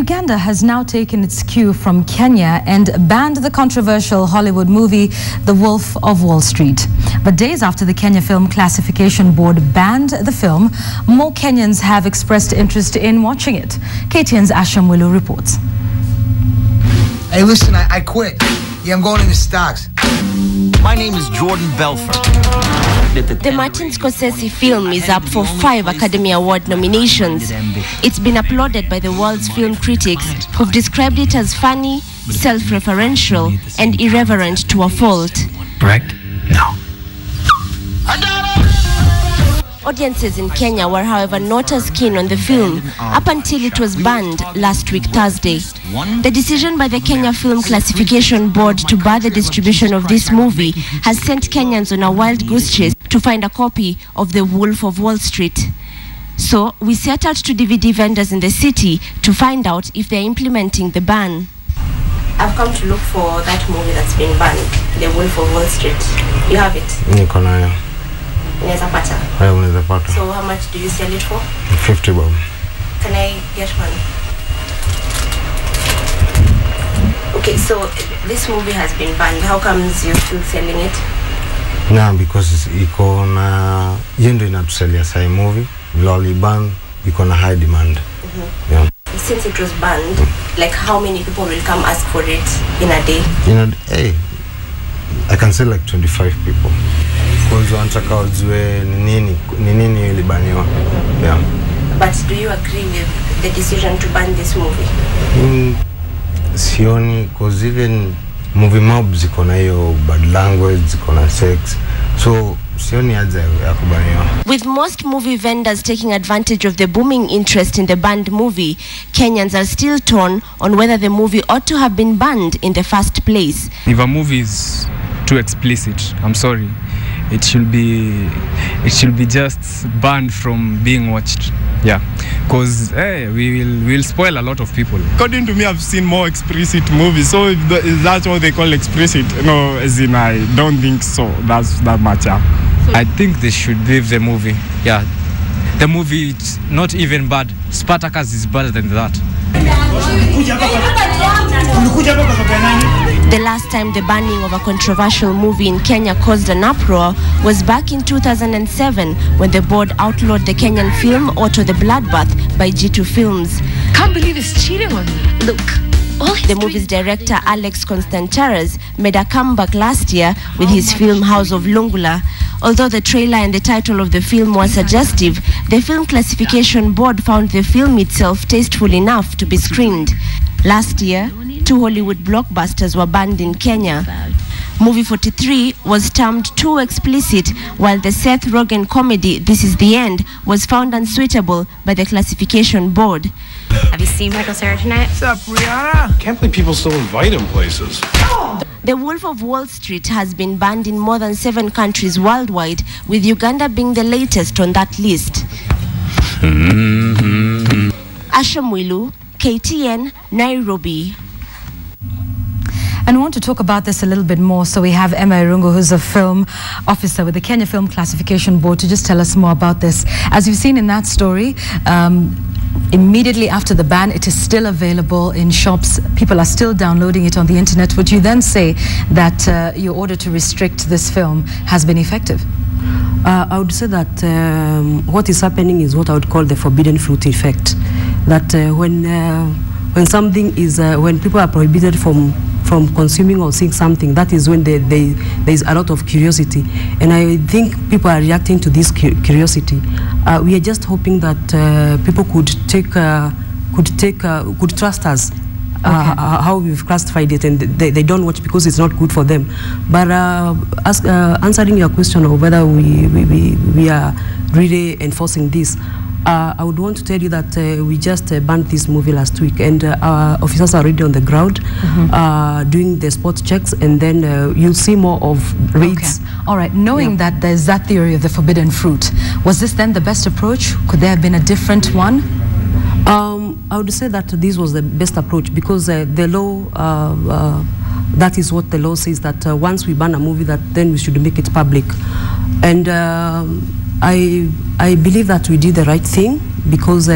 Uganda has now taken its cue from Kenya and banned the controversial Hollywood movie The Wolf of Wall Street. But days after the Kenya Film Classification Board banned the film, more Kenyans have expressed interest in watching it. KTN's Asha Mwilu reports. Hey, listen, I quit. Yeah, I'm going into stocks. My name is Jordan Belfort. The Martin Scorsese film is up for 5 Academy Award nominations. It's been applauded by the world's film critics, who've described it as funny, self-referential, and irreverent to a fault. Correct? No. Audiences in Kenya were, however, not as keen on the film up until it was banned last week Thursday. The decision by the Kenya Film Classification Board to bar the distribution of this movie has sent Kenyans on a wild goose chase to find a copy of The Wolf of Wall Street. So we set out to DVD vendors in the city to find out if they're implementing the ban. I've come to look for that movie that's been banned, The Wolf of Wall Street. You have it? So how much do you sell it for? 50 bob. Can I get one? Okay, so this movie has been banned. How comes you're still selling it? No, because it's icon yendo inatusalia sai movie. Lolly ban icon a high demand. Yeah. Since it was banned, like how many people will come ask for it in a day? Hey, I can say like 25 people. Because wanataka wajue nini ilibaniwa. Yeah. But do you agree with the decision to ban this movie? Sioni, because even movie mobs ziko na hiyo bad language, ziko na sex. So sioni haja ya kubaniwa. With most movie vendors taking advantage of the booming interest in the banned movie, Kenyans are still torn on whether the movie ought to have been banned in the first place. If a movie is too explicit, I'm sorry, it should be just banned from being watched. Yeah, because we'll spoil a lot of people. According to me, I've seen more explicit movies, so if that's what they call explicit, no, as in I don't think so. That's that much. Yeah. I think they should leave the movie. Yeah, the movie is not even bad. Spartacus is better than that. The last time the banning of a controversial movie in Kenya caused an uproar was back in 2007 when the board outlawed the Kenyan film Otto the Bloodbath by G2 Films. Can't believe he's cheating on me. Look. The movie's director Alex Constantaras made a comeback last year with his film House of Lungula. Although the trailer and the title of the film were suggestive, the Film Classification Board found the film itself tasteful enough to be screened. Last year, 2 Hollywood blockbusters were banned in Kenya. Movie 43 was termed too explicit, while the Seth Rogen comedy This Is the End was found unsuitable by the Classification Board. Have you seen Michael Cera tonight? What's up, Rihanna? Can't believe people still invite him places. The Wolf of Wall Street has been banned in more than 7 countries worldwide, with Uganda being the latest on that list. Asha Mwilu, KTN, Nairobi. And we want to talk about this a little bit more. So we have Emma Irungu, who's a film officer with the Kenya Film Classification Board, to just tell us more about this. As you've seen in that story, immediately after the ban, it is still available in shops. People are still downloading it on the internet. Would you then say that your order to restrict this film has been effective? I would say that what is happening is what I would call the forbidden fruit effect. That when something is, when people are prohibited from consuming or seeing something, that is when there is a lot of curiosity. And I think people are reacting to this curiosity. We are just hoping that people could trust us. How we've classified it, and they don't watch because it's not good for them. But answering your question of whether we are really enforcing this, I would want to tell you that we just banned this movie last week, and our officers are already on the ground doing the spot checks, and then you'll see more of raids. Okay. All right, knowing that there's that theory of the forbidden fruit, was this then the best approach? Could there have been a different one? I would say that this was the best approach, because the law, that is what the law says, that once we ban a movie, that then we should make it public. And I believe that we did the right thing, because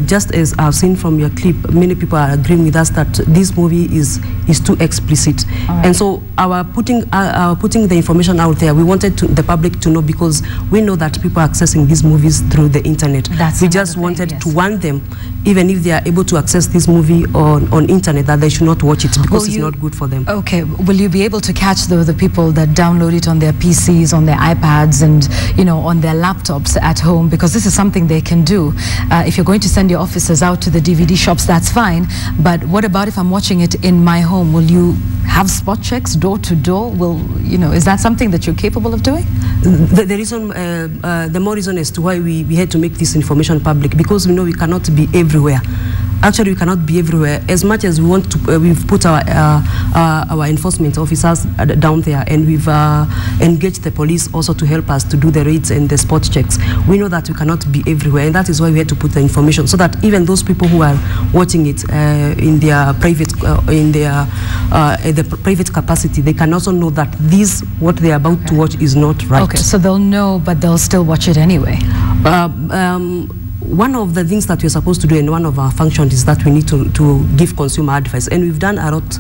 just as I've seen from your clip, many people are agreeing with us that this movie is too explicit. And so our putting the information out there, we wanted the public to know, because we know that people are accessing these movies through the internet. We just wanted to warn them, even if they are able to access this movie on internet, that they should not watch it, because it's not good for them. Okay, will you be able to catch the people that download it on their PCs, on their iPads, and on their laptops at home? Because this is something they can do. If you're going to send your officers out to the DVD shops, that's fine. But what about if I'm watching it in my home? Will you have spot checks door to door? Is that something that you're capable of doing? The reason, the more reason as to why we had to make this information public, because we know we cannot be everywhere. Actually, we cannot be everywhere. As much as we want to, we've put our enforcement officers down there, and we've engaged the police also to help us to do the raids and the spot checks. We know that we cannot be everywhere, and that is why we had to put the information, so that even those people who are watching it in their private, the private capacity, they can also know that what they are about to watch is not right. Okay, so they'll know, but they'll still watch it anyway. One of the things that we're supposed to do, and one of our functions, is that we need to give consumer advice, and we've done a lot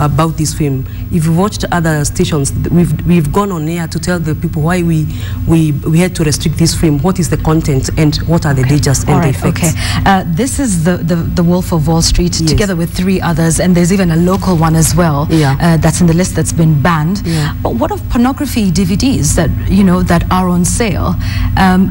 about this film. If you've watched other stations, we've gone on air to tell the people why we had to restrict this film, what is the content, and what are the dangers and the effects. This is the Wolf of Wall Street, together with 3 others, and there's even a local one as well that's in the list that's been banned. But what of pornography DVDs that are on sale?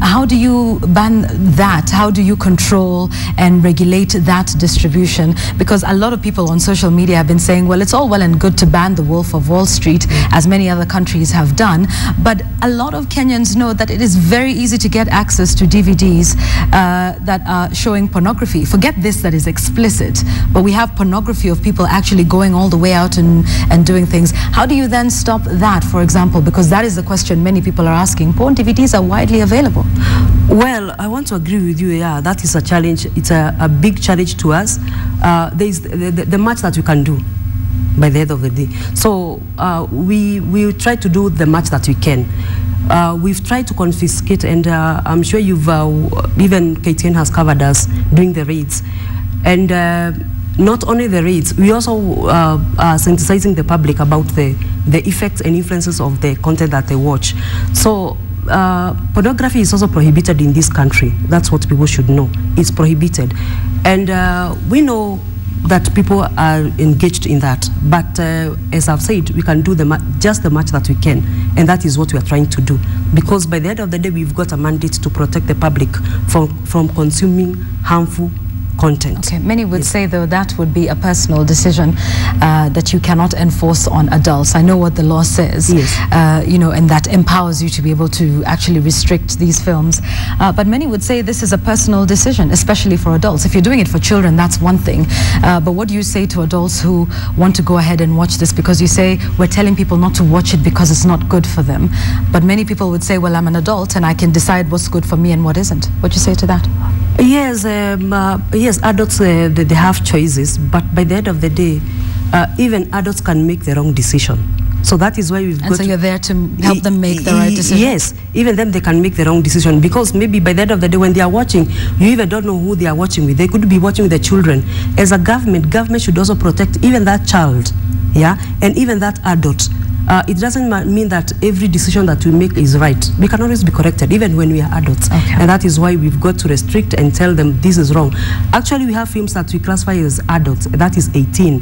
How do you ban that? How do you control and regulate that distribution? Because a lot of people on social media have been saying, well, it's all well and good to ban the Wolf of Wall Street, as many other countries have done, but a lot of Kenyans know that it is very easy to get access to DVDs that are showing pornography. Forget this that is explicit, but we have pornography of people actually going all the way out and doing things. How do you then stop that, for example? Because that is the question many people are asking. Porn DVDs are widely available. Well, I want to agree with you. Yeah, that is a challenge. It's a big challenge to us. There is the much that we can do by the end of the day. So we try to do the much that we can. We've tried to confiscate, and I'm sure you've even KTN has covered us doing the raids. And not only the raids, we also are sensitizing the public about the effects and influences of the content that they watch. So pornography is also prohibited in this country. That's what people should know. It's prohibited. And we know that people are engaged in that. But as I've said, we can do just the much that we can. And that is what we are trying to do. Because by the end of the day, we've got a mandate to protect the public from consuming harmful content. Okay, many would say, though, that would be a personal decision that you cannot enforce on adults. I know what the law says, and that empowers you to be able to actually restrict these films. But many would say this is a personal decision, especially for adults. If you're doing it for children, that's one thing. But what do you say to adults who want to go ahead and watch this? Because you say, we're telling people not to watch it because it's not good for them. But many people would say, well, I'm an adult and I can decide what's good for me and what isn't. What do you say to that? Yes, yes, adults, they have choices, but by the end of the day, even adults can make the wrong decision. So that is why we've got... And so you're there to help them make the right decision? Yes, even them, they can make the wrong decision, because maybe by the end of the day, when they are watching, you even don't know who they are watching with. They could be watching with the children. As a government should also protect even that child, and even that adult. It doesn't mean that every decision that we make is right. We can always be corrected, even when we are adults. And that is why we've got to restrict and tell them this is wrong. Actually, we have films that we classify as adults, that is 18.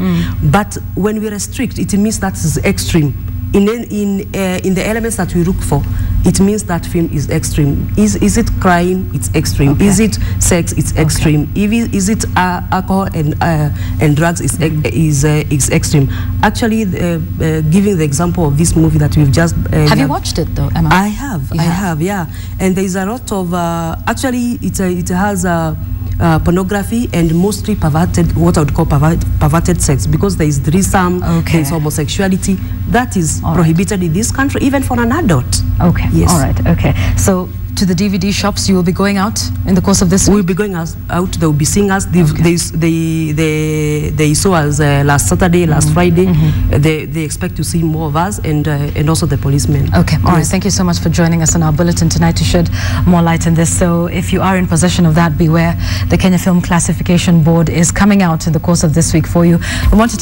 But when we restrict, it means that is extreme. In the elements that we look for, it means that film is extreme. Is it crime? It's extreme. Is it sex? It's extreme. Is it alcohol and drugs? Is extreme. Actually, giving the example of this movie that we've just... have you watched it, though, Emma? I have, yeah. And there is a lot of... actually, it has... pornography and mostly perverted, what I would call perverted sex, because there is threesome, there is homosexuality. That is prohibited in this country, even for an adult. Okay, yes. All right, okay. So to the DVD shops? You will be going out in the course of this week? We'll be going out. They will be seeing us. They saw us last Saturday, last Friday. They expect to see more of us and also the policemen. Okay, all right. Thank you so much for joining us on our bulletin tonight to shed more light on this. So if you are in possession of that, beware. The Kenya Film Classification Board is coming out in the course of this week for you. We want to